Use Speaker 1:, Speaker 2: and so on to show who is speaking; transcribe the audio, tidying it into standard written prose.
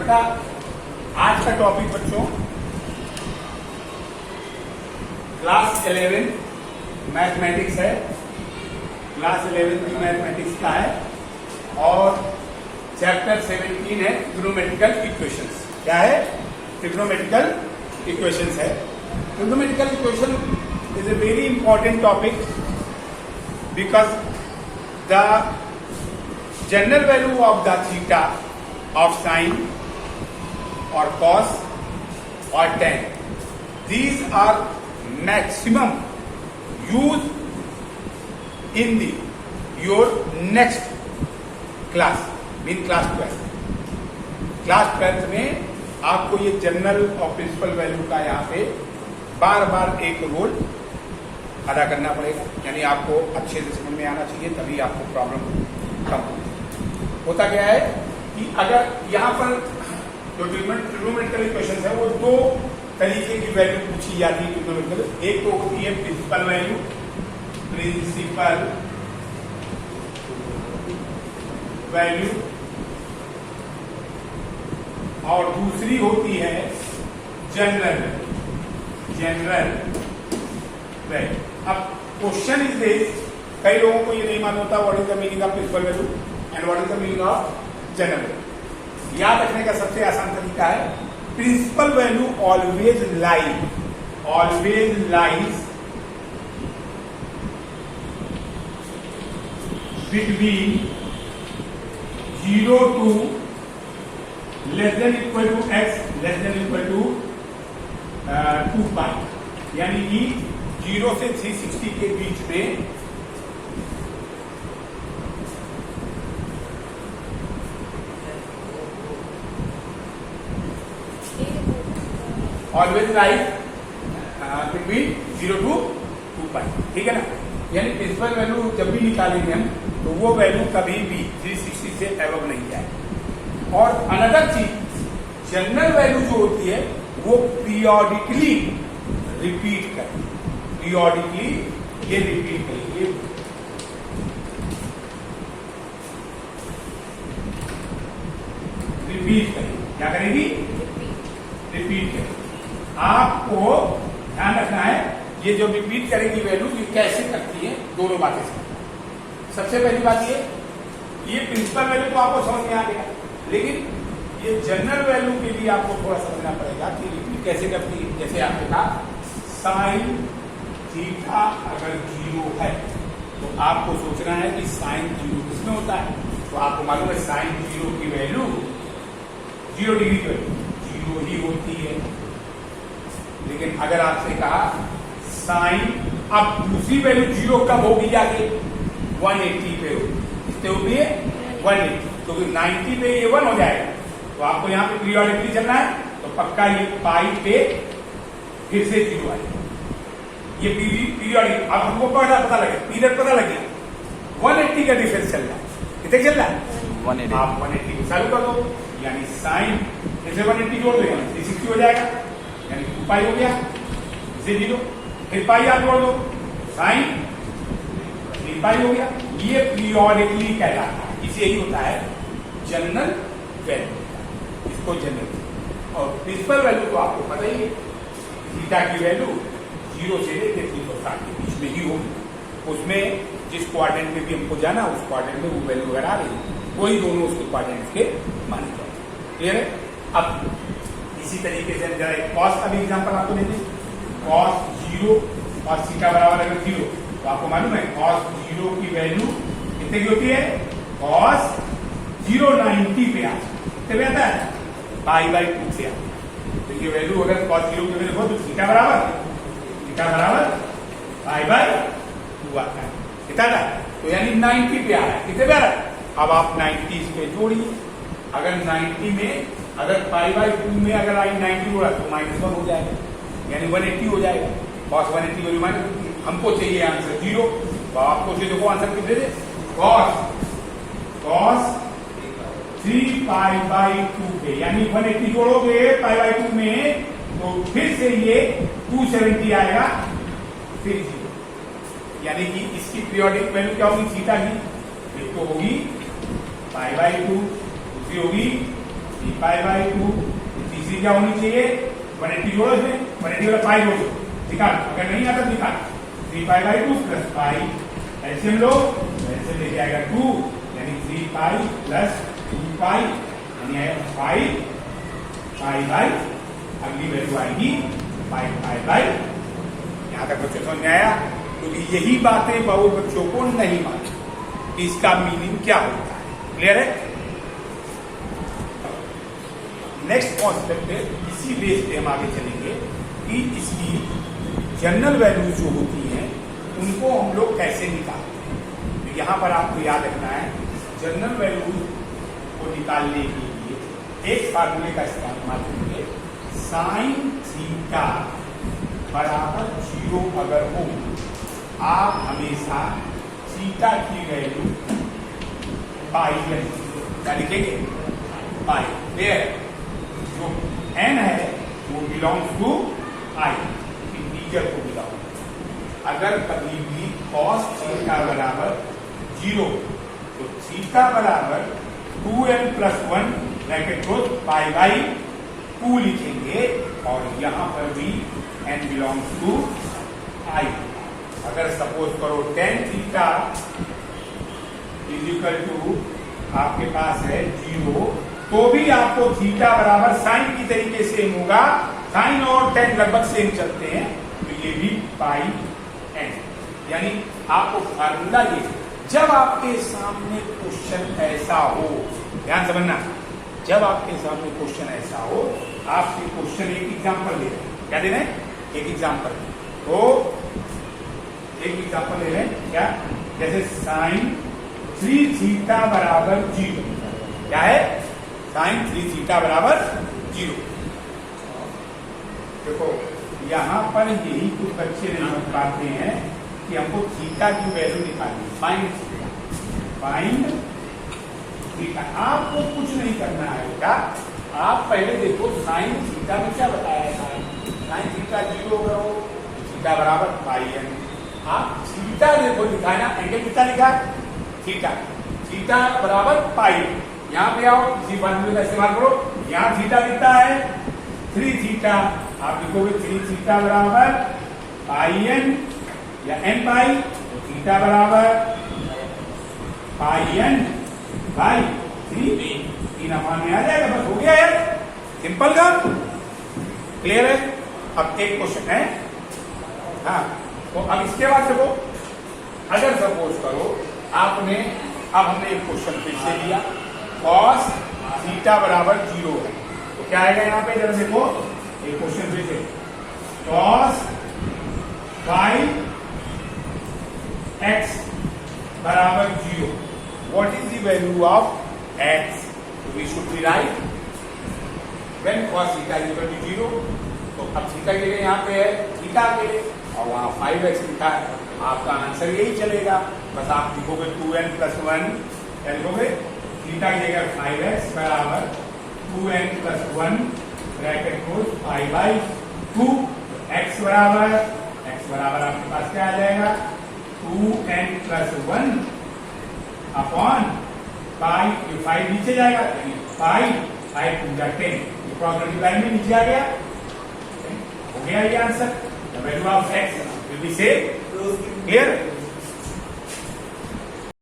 Speaker 1: बेटा आज का टॉपिक बच्चों क्लास 11 मैथमेटिक्स है। क्लास 11 की मैथमेटिक्स का है और चैप्टर 17 है ट्रिग्नोमेट्रिकल इक्वेशंस। क्या है? ट्रिग्नोमेट्रिकल इक्वेशंस है। Trigonometrical equation is a very important topic because the general value of the theta of sine or cos or tan, these are maximum used in the your next class, mean class 12। Class 12 में आपको ये general और principal value का यहाँ पे बार बार एक role अदा करना पड़ेगा, यानी आपको अच्छे से समझ में आना चाहिए, तभी आपको प्रॉब्लम कम होता क्या है कि अगर यहाँ पर जो ट्रिग्नोमेट्रिकल इक्वेशन है वो दो तरीके की वैल्यू पूछी जाती है ट्रिग्नोमेट्रिकल। एक तो होती है प्रिंसिपल वैल्यू, प्रिंसिपल वैल्यू, और दूसरी होती है जनरल वैल्यू। अब क्वेश्चन इज दिस, कई लोगों को ये नहीं मालूम होता what is the meaning of principal value and what is the meaning of general. याद रखने का सबसे आसान तरीका है principal value always lies between 0 to less than equal to x less than equal to 2 pi, यानी कि 0 से 360 के बीच में ऑलवेज लाइज बिटवीन 0 to 2 पाई, ठीक है ना। यानी प्रिंसिपल वैल्यू जब भी निकालेंगे हम तो वो वैल्यू कभी भी 360 से एबव नहीं जाए। और अनदर चीज जनरल वैल्यू जो होती है वो पीरियोडिकली रिपीट करें, पीरियोडिकली ये रिपीट करेंगे, रिपीट करेंगे। क्या करेंगी? रिपीट करेंगे। आपको ध्यान रखना है ये जो रिपीट करेगी वैल्यू ये कैसे करती है, दोनों बातें से। सबसे पहली बात ये प्रिंसिपल वैल्यू तो आपको समझ में आ गया, लेकिन ये जनरल वैल्यू के लिए आपको थोड़ा समझना पड़ेगा कि रिपीट कैसे करती है। जैसे आपने कहा साइन थीटा अगर 0 है तो आपको सोचना है कि साइन 0 किसमें होता है, तो आपको मालूम है साइन 0 की वैल्यू 0 डिग्री की वैल्यू 0 ही होती है। लेकिन अगर आपसे कहा साइन अब दूसरी वैल्यू 0 कब होगी जाके 180 पे होगी, कितने होगी 180, तो 90 पे ये 1 हो जाएगा। तो आपको यहाँ पे पीरियोडिकली चलना है तो पक्का ये पाई पे फिर से 0 आएगा। ये पीरियोडिक अब हमको पता लगे, पीरियड पता लगे 180 का डिफरेंस चल रहा है, कितने चल रहा है 180। आप 180 को चालू कर दो, यानी साइन फिर से 180 जोड़ देगा 360 हो जाएगा, यानी 2 पाई हो गया, इसे 0 फिर पाई आप जोड़ दो साइन 3 पाई हो गया। ये पीरियोडिकली कहलाता है, इसे ही होता है जनरल वैल्यू, इसको जनरल। और प्रिंसिपल वैल्यू तो आपको पता ही है, थीटा की वैल्यू 0 से लेकर 360 के बीच में ही होगी। उसमें जिस क्वाड्रेंट में भी हमको जाना उस क्वाड्रेंट में वो वैल्यू अगर आ रही है वही दोनों उसके क्वाड्रेंट के माने जाए। क्लियर है? अब इसी तरीके से जरा एक कॉस का भी एग्जांपल आपको देंगे। कॉस 0 और थीटा बराबर अगर 0 तो आपको मालूम है कॉस 0 की वैल्यू कितने की होती है, कॉस 0 90 पे कितने पे आता है पाई बाई 2 से आता है। तो ये वैल्यू अगर कॉस 0 की वैल्यू हो तो थीटा बराबर पाई बाई 2 आता है, कितना आता है, तो यानी 90 पे आ रहा है, कितने पे आ रहा है। अब आप 90 इस पे जोड़िए, अगर 90 में अगर पाई बाई 2 में अगर आई 90 जोड़ा तो -1 हो जाएगा, यानी 180 हो जाएगा। कॉस 180 वैल्यू माइनस, हमको चाहिए आंसर 0, तो आपको देखो आंसर कितने दे, कॉस 3 पाई बाई 2 पे, यानी 180 जोड़ोगे पाई बाई 2 में तो फिर से ये 270 आएगा, फिर 0, यानी कि इसकी पीरियोडिक वैल्यू क्या होगी थीटा की, एक तो होगी पाई बाई 2, दूसरी होगी 3π/2। तीसरी क्या होनी चाहिए, 180 जोड़ो इसमें, 180 वाला पाई जोड़ो, निकाल, अगर नहीं आता निकाल। 3π/2 प्लस पाई, एलसीएम लो, एलसीएम लेके आएगा 2, यानी 3π प्लस 2π, यानी आएगा 5π, अगली वैल्यू आएगी 5π। यहां तक बच्चों समझ में आया? क्योंकि यही बातें बहुत बच्चों को नहीं मालूम कि इसका मीनिंग क्या होता है। क्लियर है? नेक्स्ट कॉन्सेप्ट है, इसी बेस पे हम आगे चलेंगे कि इसकी जनरल वैल्यू जो होती हैं उनको हम लोग कैसे निकालते हैं। तो यहां पर आपको याद रखना है, जनरल वैल्यू को निकालने के लिए एक फार्मूले का इस्तेमाल करेंगे। साइन थीटा बराबर 0 अगर हो, आप हमेशा थीटा की वैल्यू पाई क्या लिखेंगे, पाई। वेयर जो n है वो बिलोंग्स टू i, इंटीजर को बिलोंग। अगर कभी भी cos थीटा बराबर 0 तो थीटा बराबर 2n + 1 ब्रैकेट क्लोज π/2 लिखेंगे, और यहां पर भी n बिलोंग्स टू i। अगर सपोज करो tan थीटा = आपके पास है 0, तो भी आपको थीटा बराबर साइन की तरीके सेम होगा। साइन और tan लगभग सेम चलते हैं, तो ये भी πn। यानी आपको फार्मूला ये, जब आपके सामने क्वेश्चन ऐसा हो, ध्यान समझना, जब आपके सामने क्वेश्चन ऐसा हो, आपके क्वेश्चन एक एग्जांपल ले लें। क्या दे रहे हैं? एक एग्जांपल। तो एक एग्जांपल ले लें, क्या? जैसे साइन 3 थीटा बराबर 0। क्या है? साइन 3 थीटा बराबर 0। देखो यहां पर यही कुछ बच्चे नहीं समझ पाते हैं कि हमको थीटा की वैल्यू निकालनी। फाइंड थीटा, आपको कुछ नहीं करना है बेटा। आप पहले देखो साइन थीटा में क्या बताया है, साइन थीटा 0 करो, थीटा बराबर πn। आप थीटा देखो लिखा है ना, एंगल कितना लिखा है, थीटा, थीटा बराबर पाई। यहां पे आओ, इसी फार्मूले का इस्तेमाल करो। यहां थीटा कितना है, 3 थीटा। आप लिखोगे 3 थीटा बराबर πn या n/, तो थीटा बराबर πn/3। 3 अपान में आ जाएगा, बस हो गया यार, सिंपल का। क्लियर है? अब एक क्वेश्चन है, हाँ, तो अब इसके बाद देखो, अगर सपोज करो आपने, अब हमने एक क्वेश्चन फिर से लिया, cos थीटा बराबर 0 है, तो क्या आएगा यहाँ पे, जरा देखो एक क्वेश्चन फिर से, cos 5x बराबर 0, what is the value of x? We should be right when cos theta equal to 0। तो अब थीटा के लिए यहाँ पे है थीटा के लिए, और वहां 5x लिखा है, आपका आंसर यही चलेगा। बस आप लिखोगे 2n + 1, क्या लिखोगे, थीटा की जगह 5x बराबर 2n + 1 ब्रैकेट क्लोज π/2। x बराबर आपके पास क्या आ जाएगा, 2n + 1 अपॉन पाई, ये 5 नीचे जाएगा, पाई 5 × 10, ये क्रॉस मल्टीप्लाई में नीचे आ गया, हो गया ये answer. The value of x will be same. Clear?